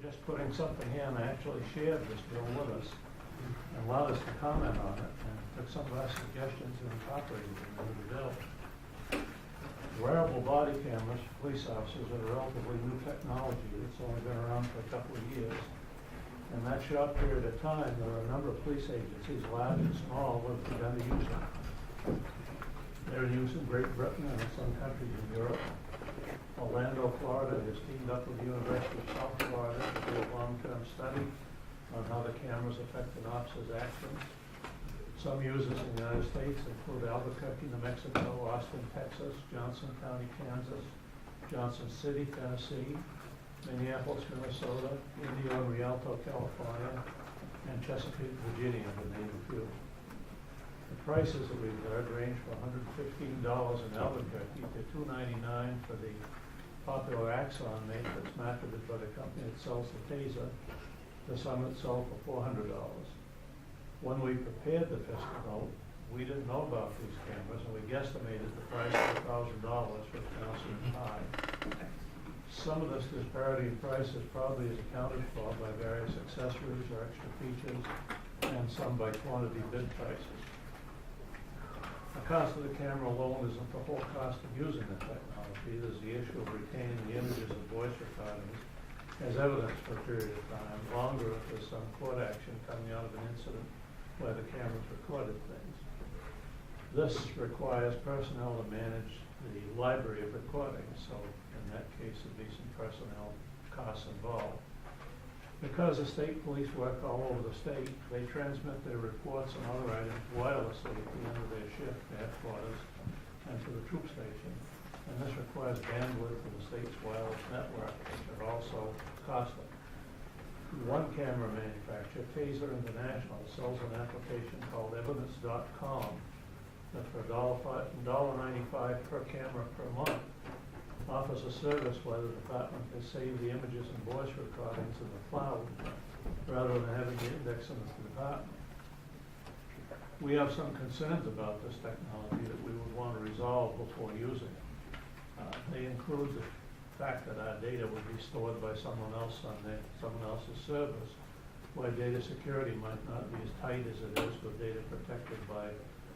just putting something in, actually shared this bill with us and allowed us to comment on it, and took some of our suggestions and incorporated them into the bill. Wearable body cameras for police officers are a relatively new technology that's only been around for a couple of years. In that short period of time, there are a number of police agencies, large and small, who have begun to use them. They're in use in Great Britain and in some countries in Europe. Orlando, Florida has teamed up with the University of South Florida to do a long-term study on how the cameras affect an officer's actions. Some users in the United States include Albuquerque, New Mexico, Austin, Texas, Johnson County, Kansas, Johnson City, Tennessee, Minneapolis, Minnesota, Indio and Rialto, California, and Chesapeake, Virginia, to name a few. The prices that we've heard range from $115 in Albuquerque to $299 for the popular Axon mate that's marketed by the company that sells the Taser, to some that sell for $400. When we prepared the fiscal note, we didn't know about these cameras, and we guesstimated the price of $1,000, which now seems high. Some of this disparity in prices probably is accounted for by various accessories or extra features, and some by quantity bid prices. The cost of the camera alone isn't the whole cost of using the technology. There's the issue of retaining the images of voice recordings as evidence for a period of time, longer if there's some court action coming out of an incident where the cameras recorded things. This requires personnel to manage the library of recordings, so in that case there'd be some personnel costs involved. Because the state police work all over the state, they transmit their reports and other items wirelessly at the end of their shift to headquarters and to the troop station. And this requires bandwidth for the state's wireless network, which are also costly. One camera manufacturer, Taser International, sells an application called evidence.com that for $1.95 per camera per month offers a service where the department can save the images and voice recordings in the cloud rather than having to index them at the department. We have some concerns about this technology that we would want to resolve before using it. They include the fact that our data would be stored by someone else on someone else's servers, where data security might not be as tight as it is with data protected by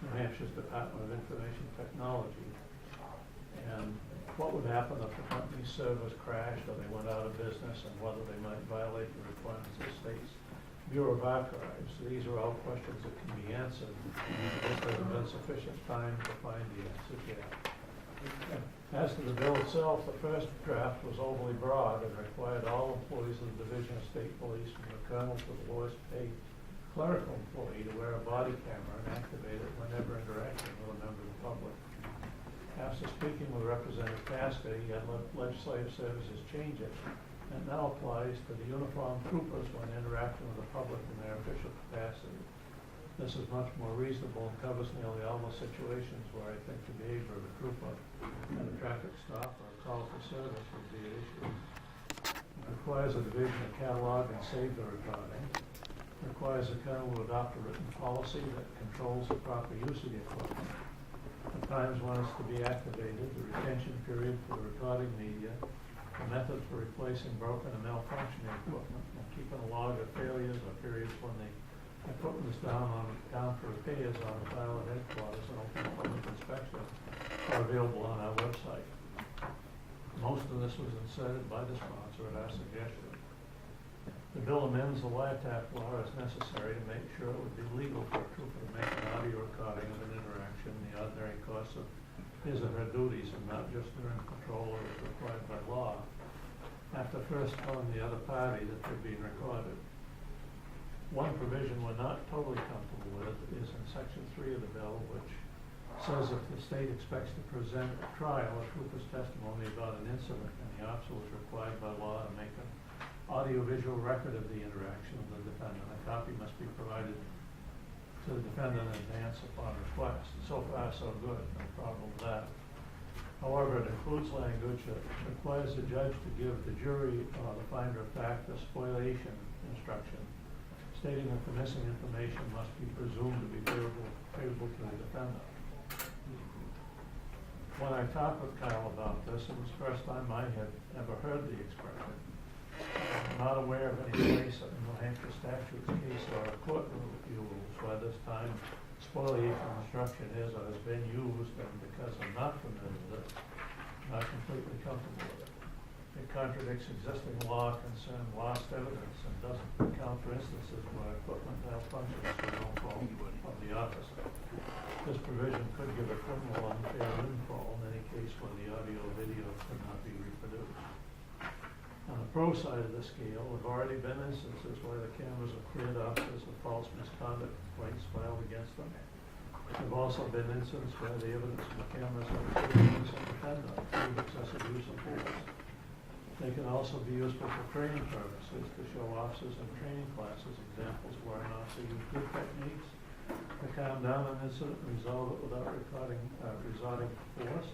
New Hampshire's Department of Information Technology. And what would happen if the company's servers crashed or they went out of business, and whether they might violate the requirements of the state's Bureau of Archives. These are all questions that can be answered. There hasn't been sufficient time to find the answers yet. As to the bill itself, the first draft was overly broad and required all employees of the Division of State Police, from the colonel to the lowest paid clerical employee, to wear a body camera and activate it whenever interacting with a member of the public. After speaking with Representative Tasker, he had legislative services change it, and it now applies to the uniformed troopers when interacting with the public in their official capacity. This is much more reasonable and covers nearly all the situations where I think the behavior of a trooper at a traffic stop or a call for service would be an issue. It requires a division to catalog and save the recording. It requires the colonel to adopt a written policy that controls the proper use of the equipment, the times when it's to be activated, the retention period for the recording media, the methods for replacing broken and malfunctioning equipment, and keeping a log of failures or periods when the equipment is down for repairs on file at headquarters and open public inspection are available on our website. Most of this was inserted by the sponsor at our suggestion. The bill amends the wiretap law as necessary to make sure it would be legal for a trooper to make an audio recording of an interaction in the ordinary course of his or her duties, and not just during patrol or as required by law, after first telling the other party that they're being recorded. One provision we're not totally comfortable with is in Section 3 of the bill, which says if the state expects to present at trial a trooper's testimony about an incident, and the officer was required by law to make an audio-visual record of the interaction with the defendant, a copy must be provided to the defendant in advance upon request. So far, so good, no problem with that. However, it includes language that requires the judge to give the jury or the finder of fact a spoliation instruction, stating that the missing information must be presumed to be favorable to the defendant. When I talked with Kyle about this, it was the first time I had ever heard the expression. not aware of any place in New Hampshire statutes, case law, or court rules where this time spoliation instruction is or has been used, and because I'm not familiar with it, I'm not completely comfortable with it. It contradicts existing law concerning lost evidence and doesn't account for instances where equipment malfunctions for no fault of the officer. This provision could give a criminal unfair windfall in any case where the audio or video could not be reproduced. On the pro side of the scale, there have already been instances where the cameras have cleared officers of false misconduct complaints filed against them. There have also been instances where the evidence from the cameras have been used to defend them through excessive use of force. They can also be useful for training purposes to show officers in training classes examples where an officer used good techniques to calm down an incident and resolve it without resorting to force,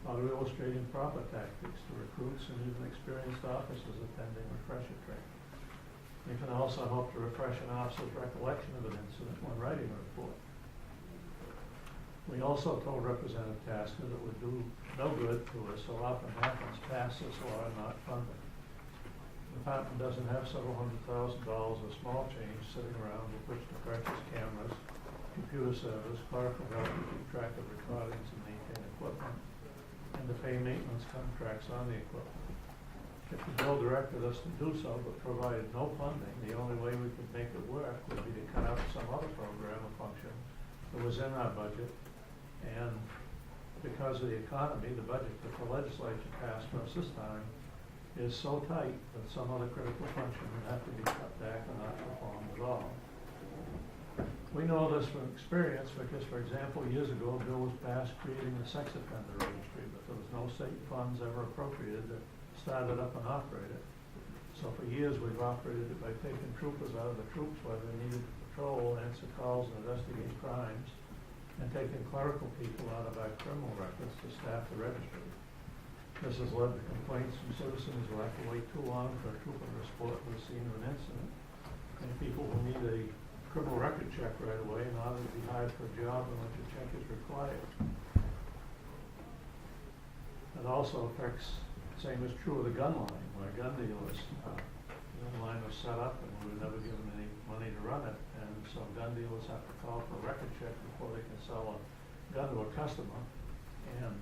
or to illustrate improper tactics to recruits and even experienced officers attending refresher training. They can also help to refresh an officer's recollection of an incident when writing a report. We also told Representative Tasker that would do no good to us so often happens pass this law and not fund it. The department doesn't have several $100,000 of small change sitting around with which to purchase cameras, computer servers, clerical help to keep track of recordings and maintain equipment, and to pay maintenance contracts on the equipment. If the bill directed us to do so but provided no funding, the only way we could make it work would be to cut out some other program or function that was in our budget. And because of the economy, the budget that the legislature passed for us this time is so tight that some other critical function would have to be cut back and not performed at all. We know this from experience because, for example, years ago a bill was passed creating the sex offender registry, but there was no state funds ever appropriated to start it up and operate it. So for years we've operated it by taking troopers out of the troops where they needed to patrol, answer calls, and investigate crimes, and taking clerical people out of our criminal records to staff the registry. This has led to complaints from citizens who have to wait too long for a trooper to report to the scene of an incident, and people who need a criminal record check right away in order to be hired for a job in which a check is required. It also affects, same is true of the gun line, where gun dealers, the gun line was set up and we were never given any money to run it, and so gun dealers have to call for a record check before they can sell a gun to a customer. And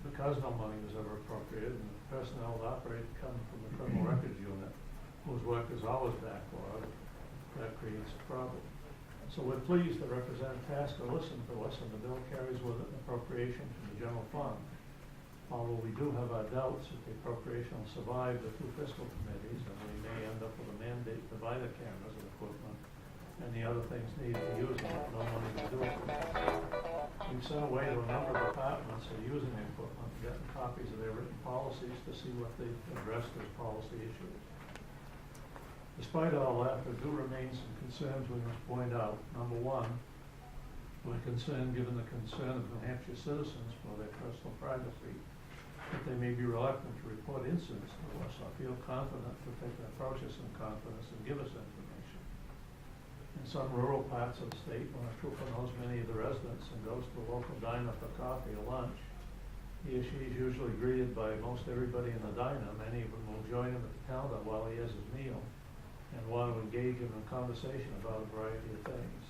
because no money was ever appropriated, and the personnel that operated come from the criminal records unit, whose work is always backlogged, that creates a problem. So we're pleased that Representative Tasker listened to us, and the bill carries with it an appropriation from the general fund. Although we do have our doubts that the appropriation will survive the two fiscal committees, and we may end up with a mandate to buy the cameras and equipment and the other things needed to use them, but no money to do it. We've sent away to a number of departments that are using the equipment, getting copies of their written policies to see what they've addressed as policy issues. Despite all that, there do remain some concerns we must point out. Number one, we're concerned, given the concern of New Hampshire citizens for their personal privacy, that they may be reluctant to report incidents to us or feel confident to take an approach us in confidence and give us information. In some rural parts of the state, when a trooper knows many of the residents and goes to a local diner for coffee or lunch, he or she is usually greeted by most everybody in the diner. Many of them will join him at the counter while he has his meal and want to engage him in conversation about a variety of things.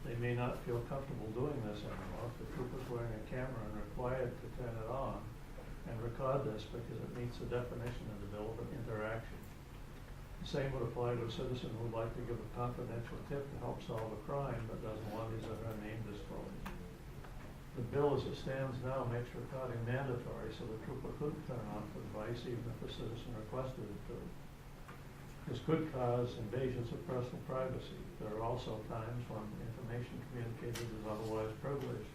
They may not feel comfortable doing this anymore if the trooper's wearing a camera and required to turn it on and record this because it meets the definition of the bill of interaction. The same would apply to a citizen who would like to give a confidential tip to help solve a crime but doesn't want his or her name disclosed. The bill as it stands now makes recording mandatory, so the trooper could turn off the device even if the citizen requested it to. This could cause invasions of personal privacy. There are also times when information communicated is otherwise privileged,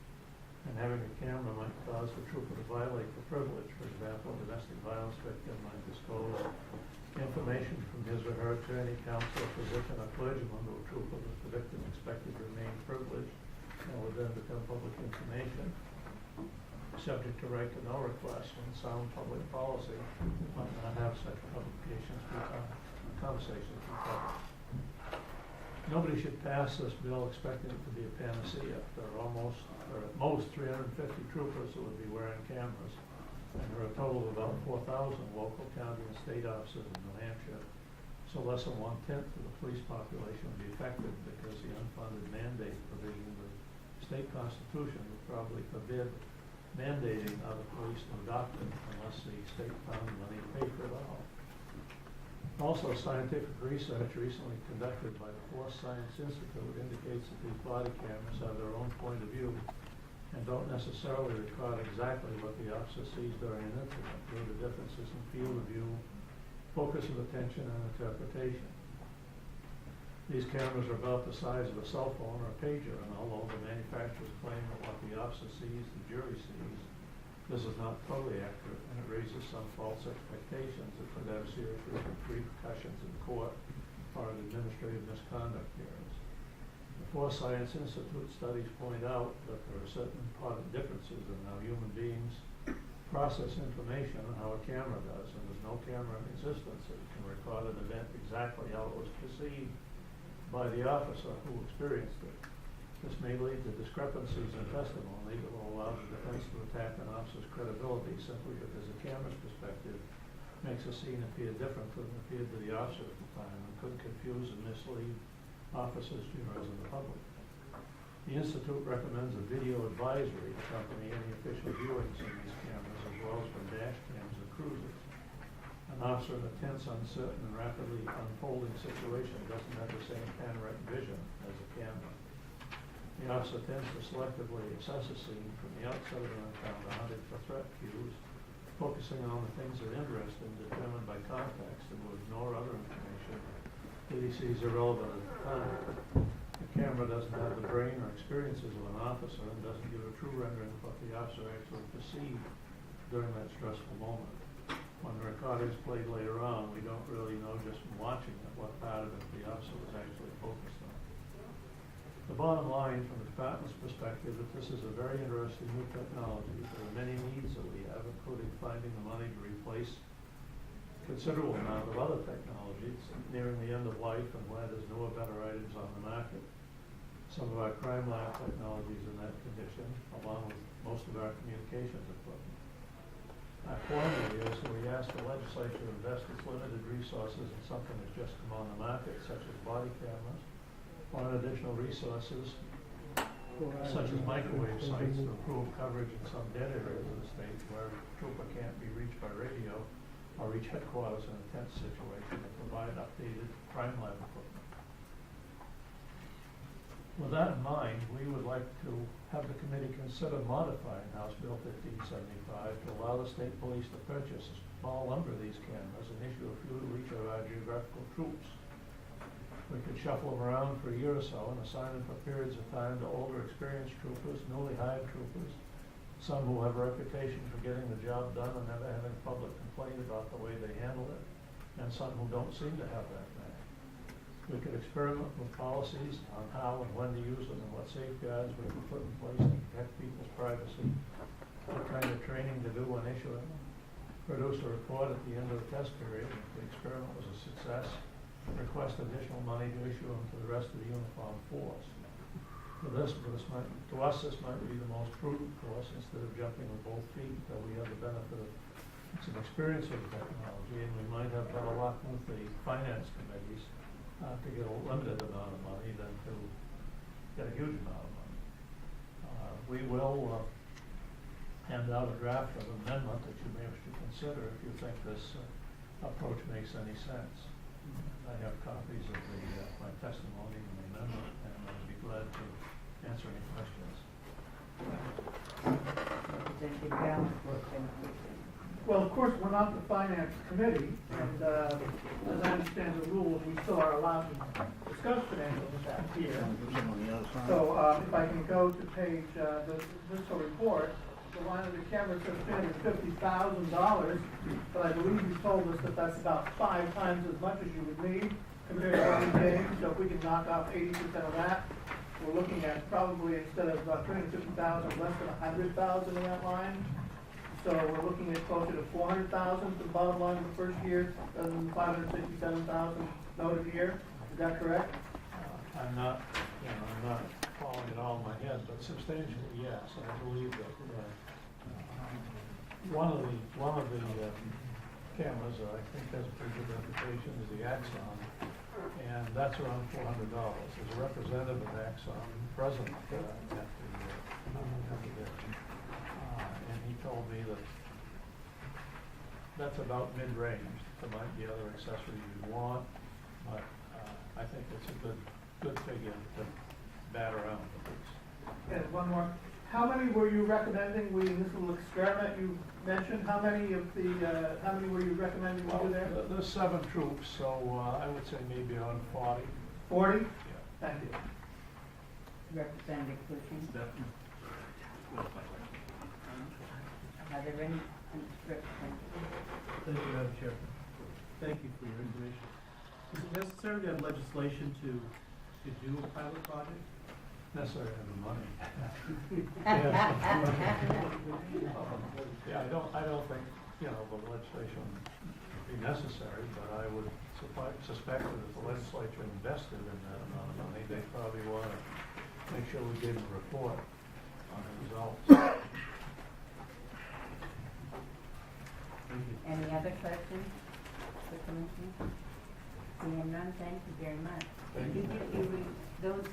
and having a camera might cause the trooper to violate the privilege. For example, a domestic violence victim might disclose information from his or her attorney, counsel, physician, or clergyman to a trooper that the victim expected to remain privileged and would then become public information, subject to right to know request, when sound public policy might not have such publications become conversations in public. Nobody should pass this bill expecting it to be a panacea. There are at most 350 troopers that would be wearing cameras, and there are a total of about 4,000 local, county, and state officers in New Hampshire. So less than 1/10 of the police population would be affected because the unfunded mandate provision of the state constitution would probably forbid mandating other police to adopt it unless the state found money to pay for it all. Also, scientific research recently conducted by the Force Science Institute indicates that these body cameras have their own point of view and don't necessarily record exactly what the officer sees during an incident due to differences in field of view, focus of attention, and interpretation. These cameras are about the size of a cell phone or a pager, and although the manufacturers claim that what the officer sees, the jury sees, this is not totally accurate, and it raises some false expectations that could have serious repercussions in court or in administrative misconduct hearings. The Force Science Institute studies point out that there are certain important differences in how human beings process information and how a camera does, and there's no camera in existence that can record an event exactly how it was perceived by the officer who experienced it. This may lead to discrepancies in testimony that will allow the defense to attack an officer's credibility simply because the camera's perspective makes a scene appear different than it appeared to the officer at the time and could confuse and mislead officers, jurors, and the public. The Institute recommends a video advisory accompany any official viewings of these cameras as well as from dash cams and cruisers. An officer in a tense, uncertain, and rapidly unfolding situation doesn't have the same panoramic vision as a camera. The officer tends to selectively assess a scene from the outset of an encounter, hunting for threat cues, focusing on the things that interest him, determined by context, and will ignore other information that he sees irrelevant at the time. The camera doesn't have the brain or experiences of an officer and doesn't give a true rendering of what the officer actually perceived during that stressful moment. When the recording is played later on, we don't really know just from watching it what part of it the officer was actually focused on. The bottom line from the department's perspective is that this is a very interesting new technology. There are many needs that we have, including finding the money to replace a considerable amount of other technologies nearing the end of life and where there's newer, better items on the market. Some of our crime lab technology is in that condition, along with most of our communications equipment. Our formula is that we ask the legislature to invest its limited resources in something that's just come on the market, such as body cameras, or in additional resources, such as microwave sites to improve coverage in some dead areas of the state where a trooper can't be reached by radio, or reach headquarters in a tense situation, and provide updated crime lab equipment. With that in mind, we would like to have the committee consider modifying House Bill 1575 to allow the state police to purchase a small number of these cameras and issue a few to each of our geographical troops. We could shuffle them around for a year or so and assign them for periods of time to older, experienced troopers, newly hired troopers, some who have a reputation for getting the job done and never having public complaint about the way they handle it, and some who don't seem to have that knack. We could experiment with policies on how and when to use them and what safeguards we can put in place to protect people's privacy, what kind of training to do when issuing them, produce a report at the end of the test period if the experiment was a success, request additional money to issue them to the rest of the uniformed force. To us, this might be the most prudent course instead of jumping with both feet until we have the benefit of some experience with the technology, and we might have better luck with the finance committees to get a limited amount of money than to get a huge amount of money. We will hand out a draft of amendment that you may wish to consider if you think this approach makes any sense. I have copies of my testimony and the amendment, and I'd be glad to answer any questions. Representative Gallant. Well, of course, we're not the finance committee, and as I understand the rules, we still are allowed to discuss financial impact here. So if I can go to page, this report, the line of the camera says $350,000, but I believe you told us that that's about 5 times as much as you would need compared to what we paid. So if we can knock off 80% of that, we're looking at probably instead of $350,000, less than $100,000 in that line. So we're looking at closer to $400,000 for the bottom line of the first year, rather than $567,000 noted here. Is that correct? I'm not following it all in my head, but substantially, yes. I believe that one of the cameras, I think has a pretty good reputation, is the Axon, and that's around $400. As a representative of Axon, present at the and he told me that that's about mid-range. There might be other accessories you want, but I think it's a good figure to bat around with this. And one more, how many were you recommending, in this little experiment you mentioned, how many were you recommending we do there? There's 7 troops, so I would say maybe around 40. 40? Yeah. Thank you. Representative Cushing, are there any representatives? Thank you, Madam Chair. Thank you for your information. Is it necessary to have legislation to do a pilot project? Necessary to have the money. Yeah, I don't think, the legislation would be necessary, but I would suspect that if the legislature invested in that amount of money, they probably want to make sure we give them a report on the results. Any other questions for Commissioner? Seeing none, thank you very much. Thank you. Those